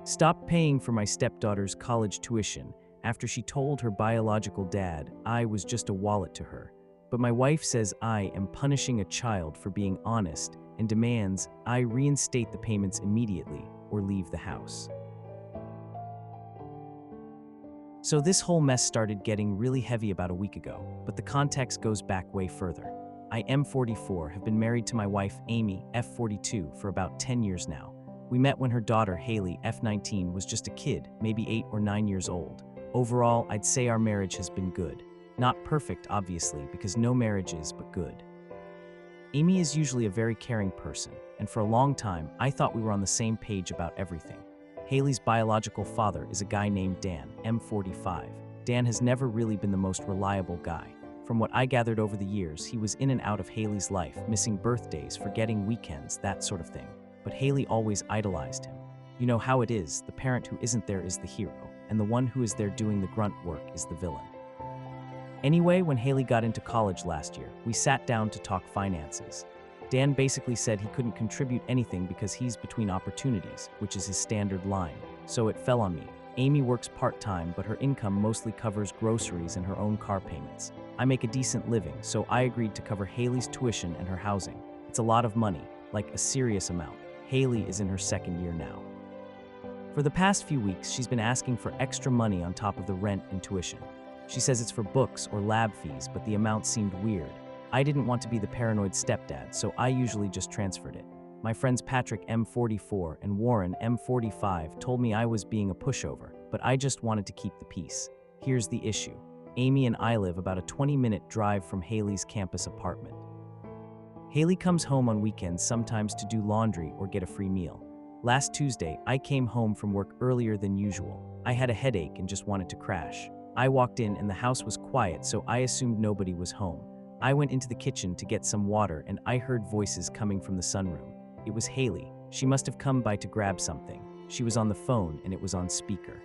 stopped paying for my stepdaughter's college tuition after she told her biological dad I was just a wallet to her. But my wife says I am punishing a child for being honest and demands I reinstate the payments immediately or leave the house. So this whole mess started getting really heavy about a week ago, but the context goes back way further. I am 44, have been married to my wife Amy, F42, for about 10 years now. We met when her daughter Haley, F19, was just a kid, maybe 8 or 9 years old. Overall, I'd say our marriage has been good. Not perfect, obviously, because no marriage is, but good. Amy is usually a very caring person, and for a long time, I thought we were on the same page about everything. Haley's biological father is a guy named Dan, M45. Dan has never really been the most reliable guy. From what I gathered over the years, he was in and out of Haley's life, missing birthdays, forgetting weekends, that sort of thing. But Haley always idolized him. You know how it is, the parent who isn't there is the hero, and the one who is there doing the grunt work is the villain. Anyway, when Haley got into college last year, we sat down to talk finances. Dan basically said he couldn't contribute anything because he's between opportunities, which is his standard line. So it fell on me. Amy works part-time, but her income mostly covers groceries and her own car payments. I make a decent living, so I agreed to cover Haley's tuition and her housing. It's a lot of money, like a serious amount. Haley is in her second year now. For the past few weeks, she's been asking for extra money on top of the rent and tuition. She says it's for books or lab fees, but the amount seemed weird. I didn't want to be the paranoid stepdad, so I usually just transferred it. My friends Patrick, M44, and Warren, M45, told me I was being a pushover, but I just wanted to keep the peace. Here's the issue. Amy and I live about a 20-minute drive from Haley's campus apartment. Haley comes home on weekends sometimes to do laundry or get a free meal. Last Tuesday, I came home from work earlier than usual. I had a headache and just wanted to crash. I walked in and the house was quiet, so I assumed nobody was home. I went into the kitchen to get some water and I heard voices coming from the sunroom. It was Haley. She must have come by to grab something. She was on the phone and it was on speaker.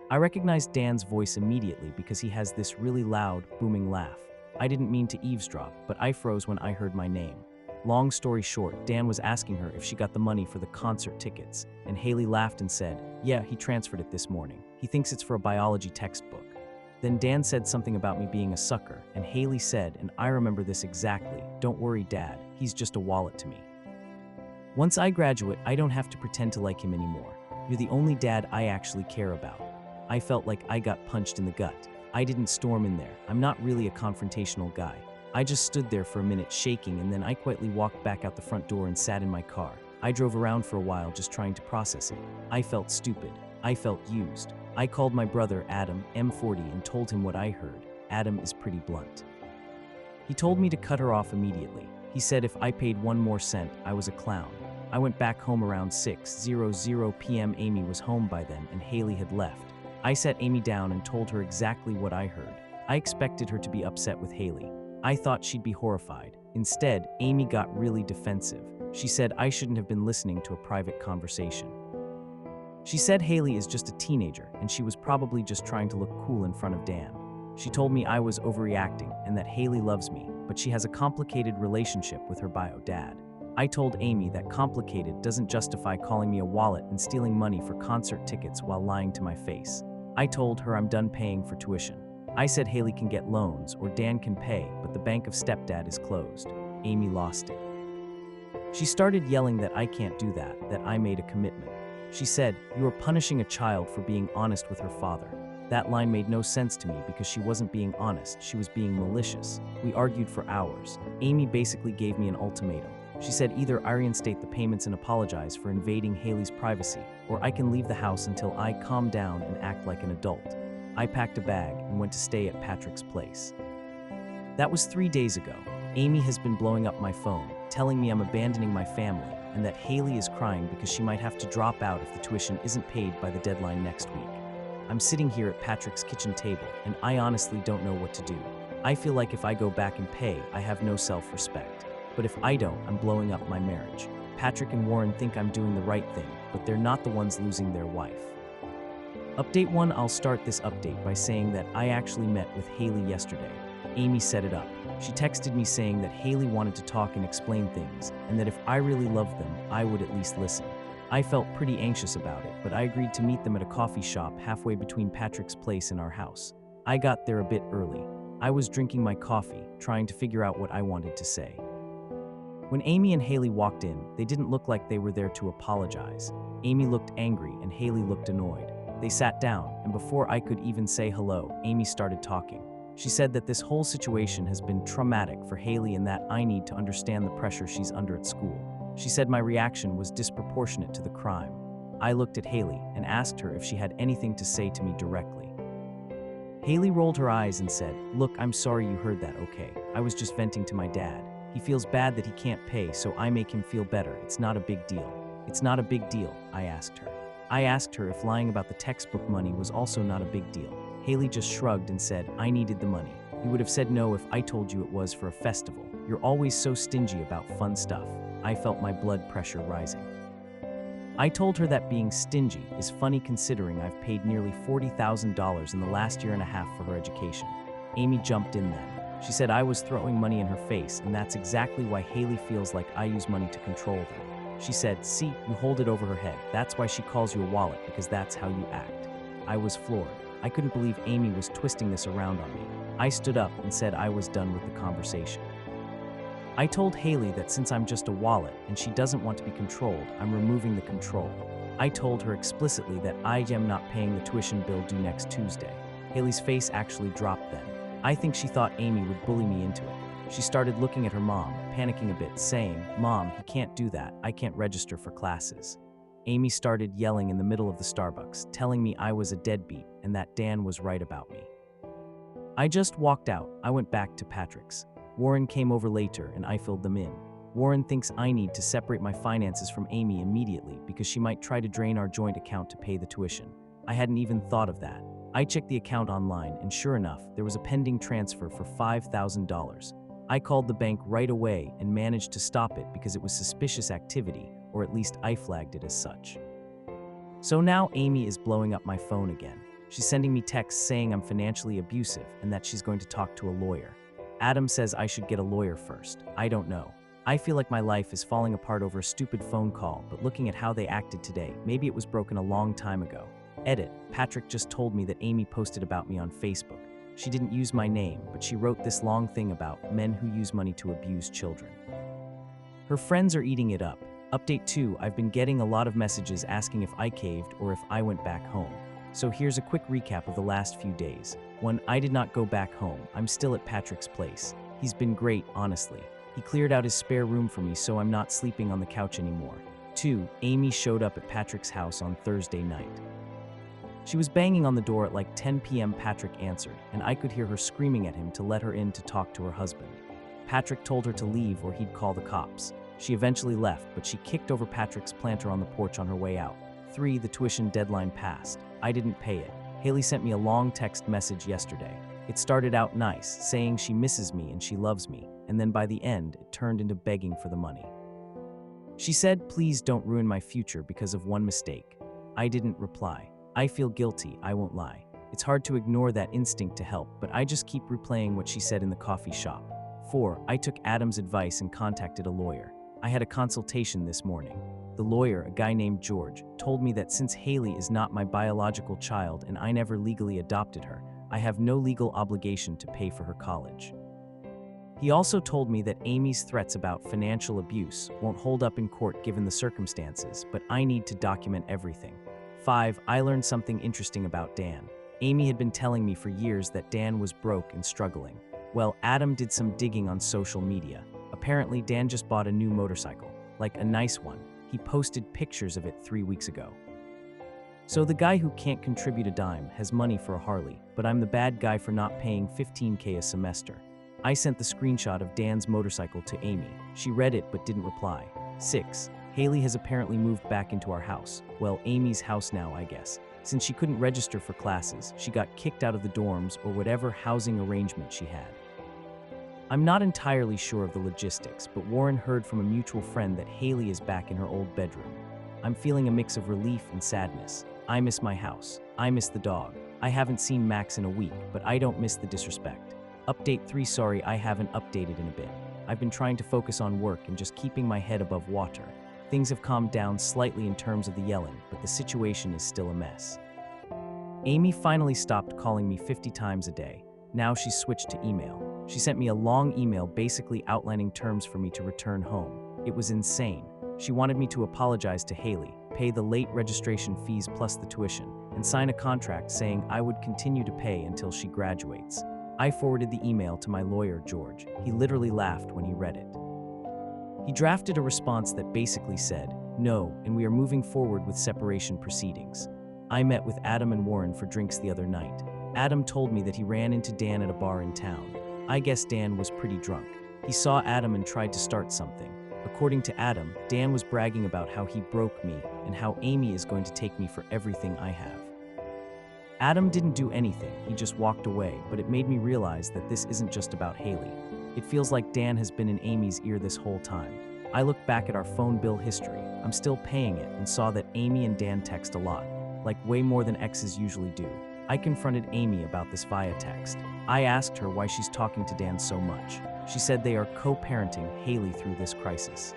I recognized Dan's voice immediately because he has this really loud, booming laugh. I didn't mean to eavesdrop, but I froze when I heard my name. Long story short, Dan was asking her if she got the money for the concert tickets, and Haley laughed and said, "Yeah, he transferred it this morning. He thinks it's for a biology textbook." Then Dan said something about me being a sucker, and Haley said, and I remember this exactly, "Don't worry, Dad, he's just a wallet to me. Once I graduate, I don't have to pretend to like him anymore. You're the only dad I actually care about." I felt like I got punched in the gut. I didn't storm in there. I'm not really a confrontational guy. I just stood there for a minute shaking, and then I quietly walked back out the front door and sat in my car. I drove around for a while just trying to process it. I felt stupid. I felt used. I called my brother Adam, M40, and told him what I heard. Adam is pretty blunt. He told me to cut her off immediately. He said if I paid 1 more cent, I was a clown. I went back home around 6:00 p.m. Amy was home by then and Haley had left. I sat Amy down and told her exactly what I heard. I expected her to be upset with Haley. I thought she'd be horrified. Instead, Amy got really defensive. She said I shouldn't have been listening to a private conversation. She said Haley is just a teenager and she was probably just trying to look cool in front of Dan. She told me I was overreacting and that Haley loves me, but she has a complicated relationship with her bio dad. I told Amy that complicated doesn't justify calling me a wallet and stealing money for concert tickets while lying to my face. I told her I'm done paying for tuition. I said Haley can get loans or Dan can pay, but the bank of stepdad is closed. Amy lost it. She started yelling that I can't do that I made a commitment. She said, "You are punishing a child for being honest with her father." That line made no sense to me because she wasn't being honest, she was being malicious. We argued for hours. Amy basically gave me an ultimatum. She said either I reinstate the payments and apologize for invading Haley's privacy, or I can leave the house until I calm down and act like an adult. I packed a bag and went to stay at Patrick's place. That was 3 days ago. Amy has been blowing up my phone, telling me I'm abandoning my family, and that Haley is crying because she might have to drop out if the tuition isn't paid by the deadline next week. I'm sitting here at Patrick's kitchen table, and I honestly don't know what to do. I feel like if I go back and pay, I have no self-respect. But if I don't, I'm blowing up my marriage. Patrick and Warren think I'm doing the right thing, but they're not the ones losing their wife. Update 1, I'll start this update by saying that I actually met with Haley yesterday. Amy set it up. She texted me saying that Haley wanted to talk and explain things, and that if I really loved them, I would at least listen. I felt pretty anxious about it, but I agreed to meet them at a coffee shop halfway between Patrick's place and our house. I got there a bit early. I was drinking my coffee, trying to figure out what I wanted to say. When Amy and Haley walked in, they didn't look like they were there to apologize. Amy looked angry and Haley looked annoyed. They sat down, and before I could even say hello, Amy started talking. She said that this whole situation has been traumatic for Haley and that I need to understand the pressure she's under at school. She said my reaction was disproportionate to the crime. I looked at Haley and asked her if she had anything to say to me directly. Haley rolled her eyes and said, "Look, I'm sorry you heard that, okay? I was just venting to my dad. He feels bad that he can't pay, so I make him feel better. It's not a big deal." "It's not a big deal," I asked her. I asked her if lying about the textbook money was also not a big deal. Haley just shrugged and said, "I needed the money. You would have said no if I told you it was for a festival. You're always so stingy about fun stuff." I felt my blood pressure rising. I told her that being stingy is funny considering I've paid nearly $40,000 in the last year and a half for her education. Amy jumped in then. She said I was throwing money in her face, and that's exactly why Haley feels like I use money to control them. She said, "See, you hold it over her head. That's why she calls you a wallet, because that's how you act." I was floored. I couldn't believe Amy was twisting this around on me. I stood up and said I was done with the conversation. I told Haley that since I'm just a wallet and she doesn't want to be controlled, I'm removing the control. I told her explicitly that I am not paying the tuition bill due next Tuesday. Haley's face actually dropped then. I think she thought Amy would bully me into it. She started looking at her mom, panicking a bit, saying, "Mom, he can't do that. I can't register for classes." Amy started yelling in the middle of the Starbucks, telling me I was a deadbeat and that Dan was right about me. I just walked out. I went back to Patrick's. Warren came over later and I filled them in. Warren thinks I need to separate my finances from Amy immediately because she might try to drain our joint account to pay the tuition. I hadn't even thought of that. I checked the account online and sure enough, there was a pending transfer for $5,000. I called the bank right away and managed to stop it because it was suspicious activity, or at least I flagged it as such. So now Amy is blowing up my phone again. She's sending me texts saying I'm financially abusive and that she's going to talk to a lawyer. Adam says I should get a lawyer first. I don't know. I feel like my life is falling apart over a stupid phone call, but looking at how they acted today, maybe it was broken a long time ago. Edit. Patrick just told me that Amy posted about me on Facebook. She didn't use my name, but she wrote this long thing about men who use money to abuse children. Her friends are eating it up. Update 2, I've been getting a lot of messages asking if I caved or if I went back home. So here's a quick recap of the last few days. 1, I did not go back home. I'm still at Patrick's place. He's been great, honestly. He cleared out his spare room for me so I'm not sleeping on the couch anymore. 2, Amy showed up at Patrick's house on Thursday night. She was banging on the door at like 10 p.m. Patrick answered, and I could hear her screaming at him to let her in to talk to her husband. Patrick told her to leave or he'd call the cops. She eventually left, but she kicked over Patrick's planter on the porch on her way out. 3, the tuition deadline passed. I didn't pay it. Haley sent me a long text message yesterday. It started out nice, saying she misses me and she loves me, and then by the end, it turned into begging for the money. She said, "Please don't ruin my future because of one mistake." I didn't reply. I feel guilty, I won't lie. It's hard to ignore that instinct to help, but I just keep replaying what she said in the coffee shop. 4, I took Adam's advice and contacted a lawyer. I had a consultation this morning. The lawyer, a guy named George, told me that since Haley is not my biological child and I never legally adopted her, I have no legal obligation to pay for her college. He also told me that Amy's threats about financial abuse won't hold up in court given the circumstances, but I need to document everything. 5, I learned something interesting about Dan. Amy had been telling me for years that Dan was broke and struggling. Well, Adam did some digging on social media. Apparently, Dan just bought a new motorcycle, like a nice one. He posted pictures of it 3 weeks ago. So the guy who can't contribute a dime has money for a Harley, but I'm the bad guy for not paying $15,000 a semester. I sent the screenshot of Dan's motorcycle to Amy. She read it but didn't reply. 6, Haley has apparently moved back into our house. Well, Amy's house now, I guess. Since she couldn't register for classes, she got kicked out of the dorms or whatever housing arrangement she had. I'm not entirely sure of the logistics, but Warren heard from a mutual friend that Haley is back in her old bedroom. I'm feeling a mix of relief and sadness. I miss my house. I miss the dog. I haven't seen Max in a week, but I don't miss the disrespect. Update 3, sorry I haven't updated in a bit. I've been trying to focus on work and just keeping my head above water. Things have calmed down slightly in terms of the yelling, but the situation is still a mess. Amy finally stopped calling me 50 times a day. Now she's switched to email. She sent me a long email basically outlining terms for me to return home. It was insane. She wanted me to apologize to Haley, pay the late registration fees plus the tuition, and sign a contract saying I would continue to pay until she graduates. I forwarded the email to my lawyer, George. He literally laughed when he read it. He drafted a response that basically said, "No, and we are moving forward with separation proceedings." I met with Adam and Warren for drinks the other night. Adam told me that he ran into Dan at a bar in town. I guess Dan was pretty drunk. He saw Adam and tried to start something. According to Adam, Dan was bragging about how he broke me and how Amy is going to take me for everything I have. Adam didn't do anything, he just walked away, but it made me realize that this isn't just about Haley. It feels like Dan has been in Amy's ear this whole time. I looked back at our phone bill history. I'm still paying it and saw that Amy and Dan text a lot, like way more than exes usually do. I confronted Amy about this via text. I asked her why she's talking to Dan so much. She said they are co-parenting Haley through this crisis.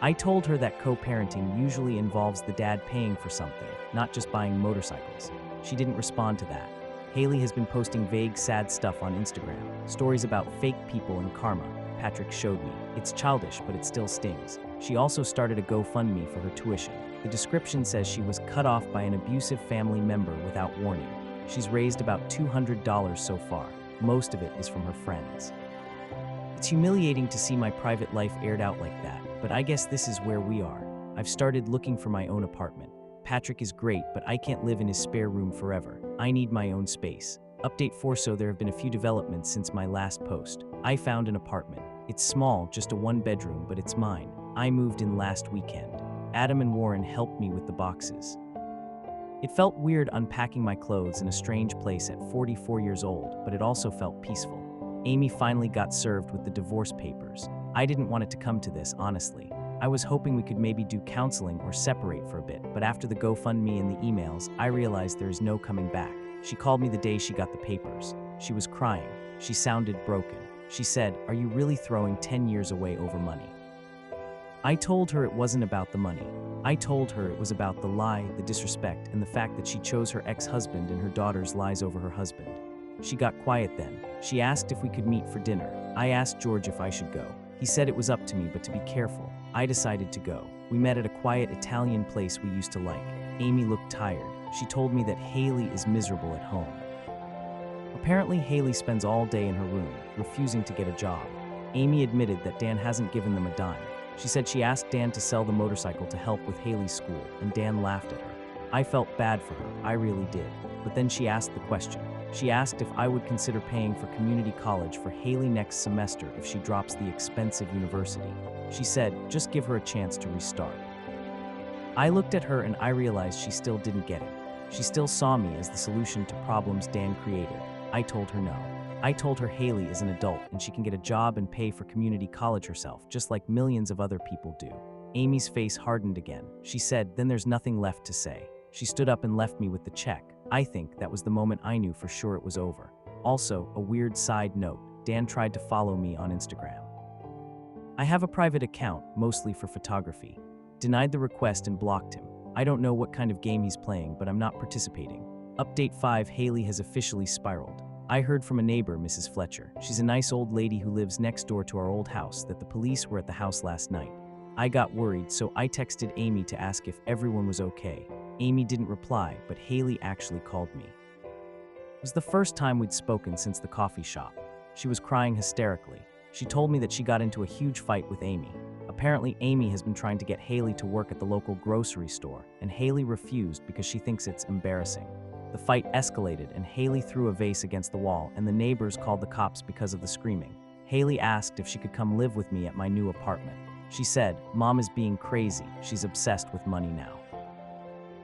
I told her that co-parenting usually involves the dad paying for something, not just buying motorcycles. She didn't respond to that. Haley has been posting vague, sad stuff on Instagram, stories about fake people and karma. Patrick showed me. It's childish, but it still stings. She also started a GoFundMe for her tuition. The description says she was cut off by an abusive family member without warning. She's raised about $200 so far. Most of it is from her friends. It's humiliating to see my private life aired out like that, but I guess this is where we are. I've started looking for my own apartment. Patrick is great, but I can't live in his spare room forever. I need my own space. Update 4. So there have been a few developments since my last post. I found an apartment. It's small, just a 1-bedroom, but it's mine. I moved in last weekend. Adam and Warren helped me with the boxes. It felt weird unpacking my clothes in a strange place at 44 years old, but it also felt peaceful. Amy finally got served with the divorce papers. I didn't want it to come to this, honestly. I was hoping we could maybe do counseling or separate for a bit, but after the GoFundMe and the emails, I realized there is no coming back. She called me the day she got the papers. She was crying. She sounded broken. She said, "Are you really throwing 10 years away over money?" I told her it wasn't about the money. I told her it was about the lie, the disrespect, and the fact that she chose her ex-husband and her daughter's lies over her husband. She got quiet then. She asked if we could meet for dinner. I asked George if I should go. He said it was up to me, but to be careful. I decided to go. We met at a quiet Italian place we used to like. Amy looked tired. She told me that Haley is miserable at home. Apparently, Haley spends all day in her room, refusing to get a job. Amy admitted that Dan hasn't given them a dime. She said she asked Dan to sell the motorcycle to help with Haley's school, and Dan laughed at her. I felt bad for her, I really did. But then she asked the question. She asked if I would consider paying for community college for Haley next semester if she drops the expensive university. She said, just give her a chance to restart. I looked at her and I realized she still didn't get it. She still saw me as the solution to problems Dan created. I told her no. I told her Haley is an adult and she can get a job and pay for community college herself, just like millions of other people do. Amy's face hardened again. She said, then there's nothing left to say. She stood up and left me with the check. I think that was the moment I knew for sure it was over. Also, a weird side note, Dan tried to follow me on Instagram. I have a private account, mostly for photography. Denied the request and blocked him. I don't know what kind of game he's playing, but I'm not participating. Update 5. Haley has officially spiraled. I heard from a neighbor, Mrs. Fletcher. She's a nice old lady who lives next door to our old house, that the police were at the house last night. I got worried, so I texted Amy to ask if everyone was okay. Amy didn't reply, but Haley actually called me. It was the first time we'd spoken since the coffee shop. She was crying hysterically. She told me that she got into a huge fight with Amy. Apparently, Amy has been trying to get Haley to work at the local grocery store, and Haley refused because she thinks it's embarrassing. The fight escalated, and Haley threw a vase against the wall, and the neighbors called the cops because of the screaming. Haley asked if she could come live with me at my new apartment. She said, "Mom is being crazy. She's obsessed with money now.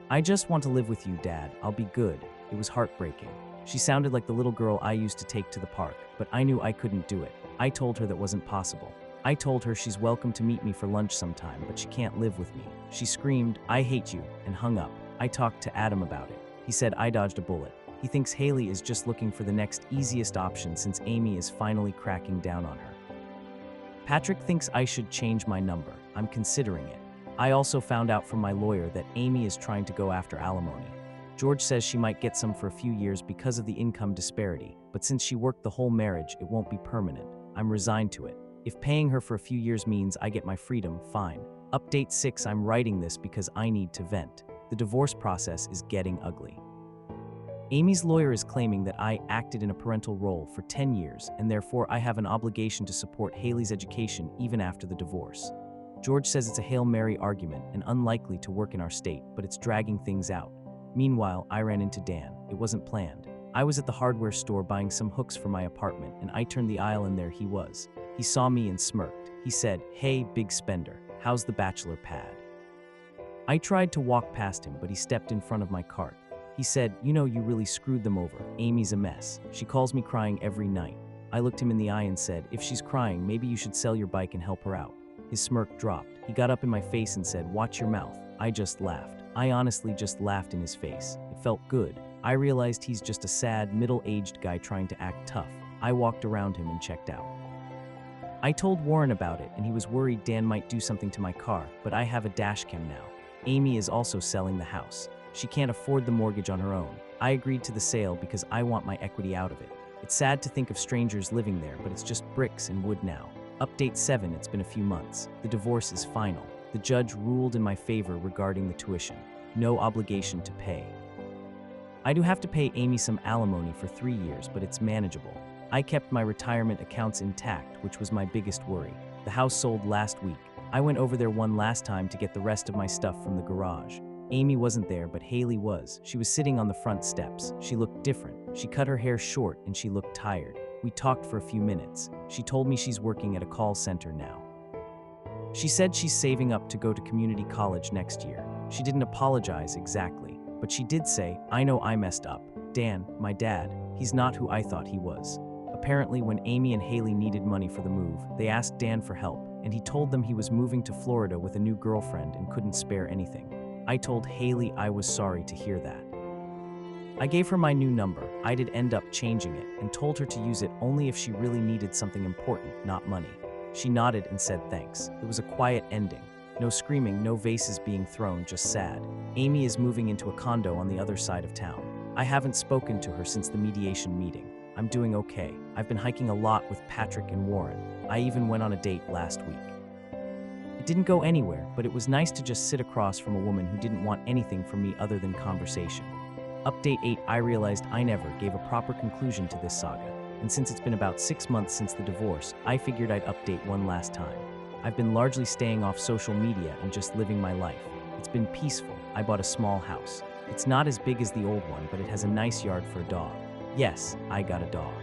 I just want to live with you, Dad. I'll be good." It was heartbreaking. She sounded like the little girl I used to take to the park, but I knew I couldn't do it. I told her that wasn't possible. I told her she's welcome to meet me for lunch sometime, but she can't live with me. She screamed, "I hate you," and hung up. I talked to Adam about it. He said I dodged a bullet. He thinks Haley is just looking for the next easiest option since Amy is finally cracking down on her. Patrick thinks I should change my number. I'm considering it. I also found out from my lawyer that Amy is trying to go after alimony. George says she might get some for a few years because of the income disparity, but since she worked the whole marriage, it won't be permanent. I'm resigned to it. If paying her for a few years means I get my freedom, fine. Update 6. I'm writing this because I need to vent. The divorce process is getting ugly. Amy's lawyer is claiming that I acted in a parental role for 10 years, and therefore I have an obligation to support Haley's education even after the divorce. George says it's a Hail Mary argument and unlikely to work in our state, but it's dragging things out. Meanwhile, I ran into Dan. It wasn't planned. I was at the hardware store buying some hooks for my apartment, and I turned the aisle and there he was. He saw me and smirked. He said, "Hey, big spender, how's the bachelor pad?" I tried to walk past him, but he stepped in front of my cart. He said, "You know, you really screwed them over. Amy's a mess. She calls me crying every night." I looked him in the eye and said, "If she's crying, maybe you should sell your bike and help her out." His smirk dropped. He got up in my face and said, "Watch your mouth." I just laughed. I honestly just laughed in his face. It felt good. I realized he's just a sad, middle-aged guy trying to act tough. I walked around him and checked out. I told Warren about it, and he was worried Dan might do something to my car, but I have a dashcam now. Amy is also selling the house. She can't afford the mortgage on her own. I agreed to the sale because I want my equity out of it. It's sad to think of strangers living there, but it's just bricks and wood now. Update 7. It's been a few months. The divorce is final. The judge ruled in my favor regarding the tuition. No obligation to pay. I do have to pay Amy some alimony for 3 years, but it's manageable. I kept my retirement accounts intact, which was my biggest worry. The house sold last week. I went over there one last time to get the rest of my stuff from the garage. Amy wasn't there, but Haley was. She was sitting on the front steps. She looked different. She cut her hair short and she looked tired. We talked for a few minutes. She told me she's working at a call center now. She said she's saving up to go to community college next year. She didn't apologize exactly, but she did say, "I know I messed up. Dan, my dad, he's not who I thought he was." Apparently, when Amy and Haley needed money for the move, they asked Dan for help, and he told them he was moving to Florida with a new girlfriend and couldn't spare anything. I told Haley I was sorry to hear that. I gave her my new number. I did end up changing it and told her to use it only if she really needed something important, not money. She nodded and said thanks. It was a quiet ending. No screaming, no vases being thrown, just sad. Amy is moving into a condo on the other side of town. I haven't spoken to her since the mediation meeting. I'm doing okay. I've been hiking a lot with Patrick and Warren. I even went on a date last week. It didn't go anywhere, but it was nice to just sit across from a woman who didn't want anything from me other than conversation. Update 8. I realized I never gave a proper conclusion to this saga, and since it's been about 6 months since the divorce, I figured I'd update one last time. I've been largely staying off social media and just living my life. It's been peaceful. I bought a small house. It's not as big as the old one, but it has a nice yard for a dog. Yes, I got a dog.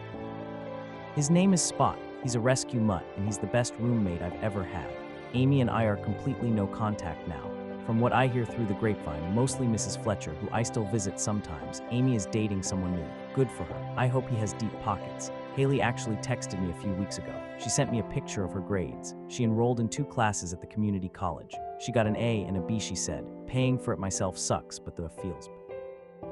His name is Spot. He's a rescue mutt, and he's the best roommate I've ever had. Amy and I are completely no contact now. From what I hear through the grapevine, mostly Mrs. Fletcher, who I still visit sometimes, Amy is dating someone new. Good for her. I hope he has deep pockets. Haley actually texted me a few weeks ago. She sent me a picture of her grades. She enrolled in 2 classes at the community college. She got an A and a B, she said. Paying for it myself sucks, but the feels.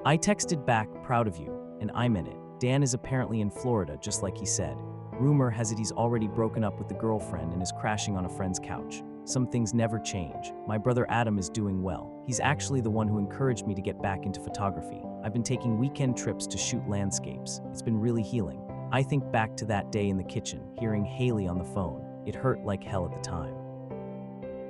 I texted back, "Proud of you," and I meant it. Dan is apparently in Florida, just like he said. Rumor has it he's already broken up with the girlfriend and is crashing on a friend's couch. Some things never change. My brother Adam is doing well. He's actually the one who encouraged me to get back into photography. I've been taking weekend trips to shoot landscapes. It's been really healing. I think back to that day in the kitchen, hearing Haley on the phone. It hurt like hell at the time.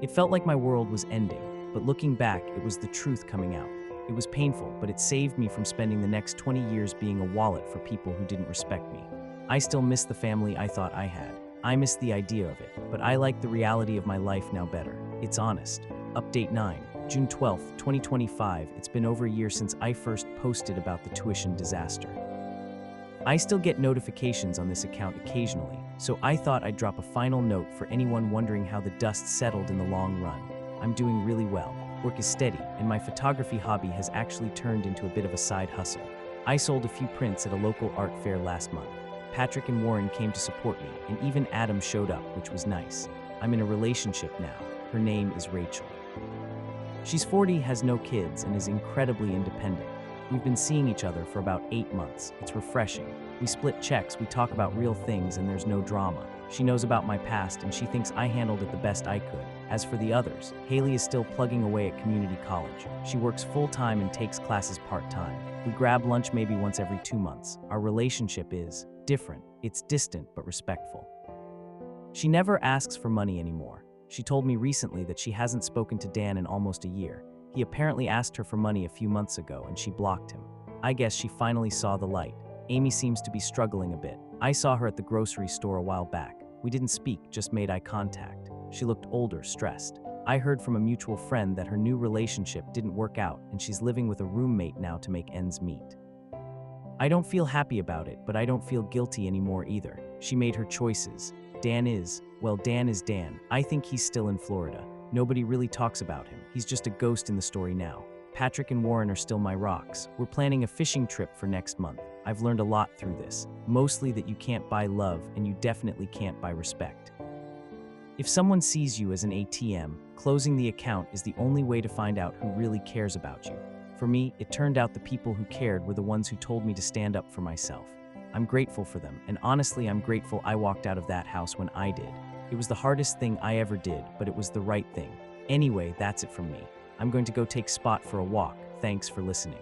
It felt like my world was ending, but looking back, it was the truth coming out. It was painful, but it saved me from spending the next 20 years being a wallet for people who didn't respect me. I still miss the family I thought I had. I miss the idea of it, but I like the reality of my life now better. It's honest. Update 9, June 12, 2025. It's been over a year since I first posted about the tuition disaster. I still get notifications on this account occasionally, so I thought I'd drop a final note for anyone wondering how the dust settled in the long run. I'm doing really well. Work is steady, and my photography hobby has actually turned into a bit of a side hustle. I sold a few prints at a local art fair last month. Patrick and Warren came to support me, and even Adam showed up, which was nice. I'm in a relationship now. Her name is Rachel. She's 40, has no kids, and is incredibly independent. We've been seeing each other for about 8 months. It's refreshing. We split checks, we talk about real things, and there's no drama. She knows about my past, and she thinks I handled it the best I could. As for the others, Haley is still plugging away at community college. She works full-time and takes classes part-time. We grab lunch maybe once every 2 months. Our relationship is different. It's distant but respectful. She never asks for money anymore. She told me recently that she hasn't spoken to Dan in almost a year. He apparently asked her for money a few months ago and she blocked him. I guess she finally saw the light. Amy seems to be struggling a bit. I saw her at the grocery store a while back. We didn't speak, just made eye contact. She looked older, stressed. I heard from a mutual friend that her new relationship didn't work out and she's living with a roommate now to make ends meet. I don't feel happy about it, but I don't feel guilty anymore either. She made her choices. Dan is Dan. I think he's still in Florida. Nobody really talks about him. He's just a ghost in the story now. Patrick and Warren are still my rocks. We're planning a fishing trip for next month. I've learned a lot through this. Mostly that you can't buy love and you definitely can't buy respect. If someone sees you as an ATM, closing the account is the only way to find out who really cares about you. For me, it turned out the people who cared were the ones who told me to stand up for myself. I'm grateful for them, and honestly, I'm grateful I walked out of that house when I did. It was the hardest thing I ever did, but it was the right thing. Anyway, that's it from me. I'm going to go take Spot for a walk. Thanks for listening.